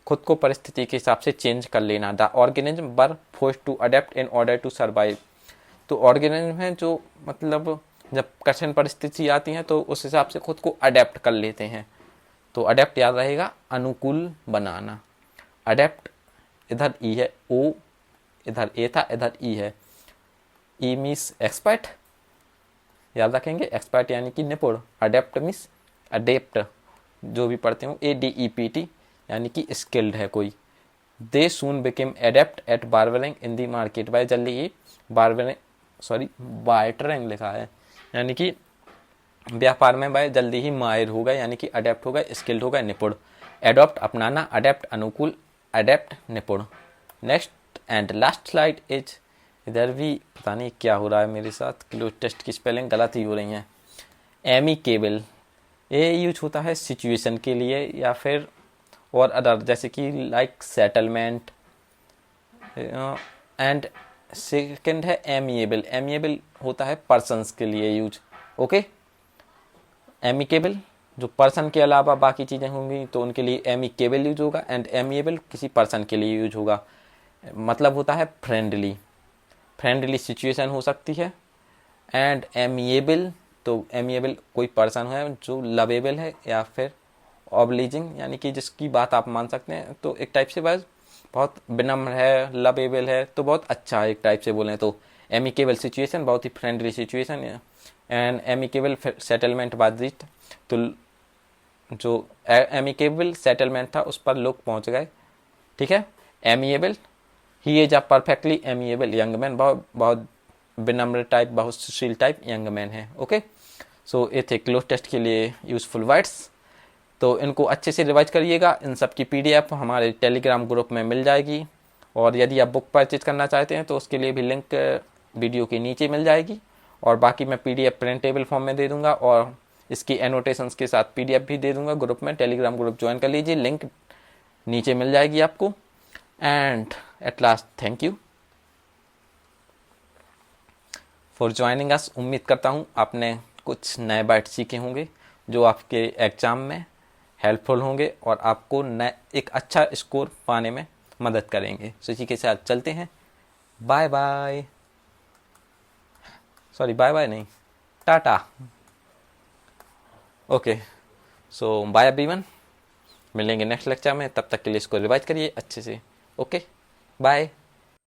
खुद को परिस्थिति के हिसाब से चेंज कर लेना। The organism were forced to adapt in order to survive, तो ऑर्गेनिज्म है जो मतलब जब कठिन परिस्थिति आती है तो उस हिसाब से खुद को अडेप्ट कर लेते हैं। तो अडेप्ट याद रहेगा, अनुकूल बनाना। अडेप्ट, इधर ई है, ओ इधर ए था, इधर ई है। ई मीन्स एक्सपर्ट, याद रखेंगे, एक्सपर्ट यानी कि निपुण। अडेप्ट मीन्स अडेप्ट, जो भी पढ़ते हो, ADEPT यानी कि स्किल्ड है कोई। They soon became adept at barbering in the market, भाई जल्दी ही बार्टरिंग लिखा है, यानी कि व्यापार में भाई जल्दी ही माहिर हो गए, यानी कि अडेप्ट हो गए, स्किल्ड हो गए, निपुण। एडॉप्ट अपनाना, अडेप्ट अनुकूल, अडेप्ट निपुण। Next and last slide is इधर भी पता नहीं क्या हो रहा है मेरे साथ, क्लोज टेस्ट की स्पेलिंग गलत ही हो रही हैं। एमिकेबल, ये यूज होता है सिचुएशन के लिए या फिर और अदर, जैसे कि लाइक सेटलमेंट। एंड सेकंड है एमिएबल, एमिएबल होता है पर्सन्स के लिए यूज। ओके, एमिकेबल जो पर्सन के अलावा बाकी चीज़ें होंगी तो उनके लिए एमिकेबल यूज होगा, एंड एमिएबल किसी पर्सन के लिए यूज होगा। मतलब होता है फ्रेंडली, फ्रेंडली सिचुएशन हो सकती है। एंड एमिएबल, तो एमिएबल कोई पर्सन है जो लवेबल है या फिर ऑब्लिजिंग, यानी कि जिसकी बात आप मान सकते हैं। तो एक टाइप से बस बहुत विनम्र है, लवेबल है, तो बहुत अच्छा है एक टाइप से बोलें तो। एमिकेबल सिचुएशन बहुत ही फ्रेंडली सिचुएशन है। एंड एमिकेबल सेटलमेंट बातचीत, तो जो एमिकेबल सेटलमेंट था उस पर लोग पहुंच गए। ठीक है, amiable, he is a perfectly amiable young man, बहुत बहुत विनम्र टाइप, बहुत सुशील टाइप यंग मैन है। ओके, सो ये थे क्लोज टेस्ट के लिए यूजफुल वर्ड्स। तो इनको अच्छे से रिवाइज करिएगा। इन सब की पीडीएफ हमारे टेलीग्राम ग्रुप में मिल जाएगी, और यदि आप बुक परचेज करना चाहते हैं तो उसके लिए भी लिंक वीडियो के नीचे मिल जाएगी। और बाकी मैं पीडीएफ प्रिंटेबल फॉर्म में दे दूंगा, और इसकी एनोटेशंस के साथ पीडीएफ भी दे दूंगा ग्रुप में। टेलीग्राम ग्रुप ज्वाइन कर लीजिए, लिंक नीचे मिल जाएगी आपको। And at last, thank you for joining us. उम्मीद करता हूँ आपने कुछ नए बाइट सीखे होंगे जो आपके एग्जाम में हेल्पफुल होंगे और आपको एक अच्छा स्कोर पाने में मदद करेंगे। तो इसी के साथ चलते हैं, bye bye, sorry bye bye नहीं, ta-ta. Okay, so bye everyone, मिलेंगे नेक्स्ट लेक्चर में। तब तक के लिए इसको रिवाइज करिए अच्छे से। Okay, bye.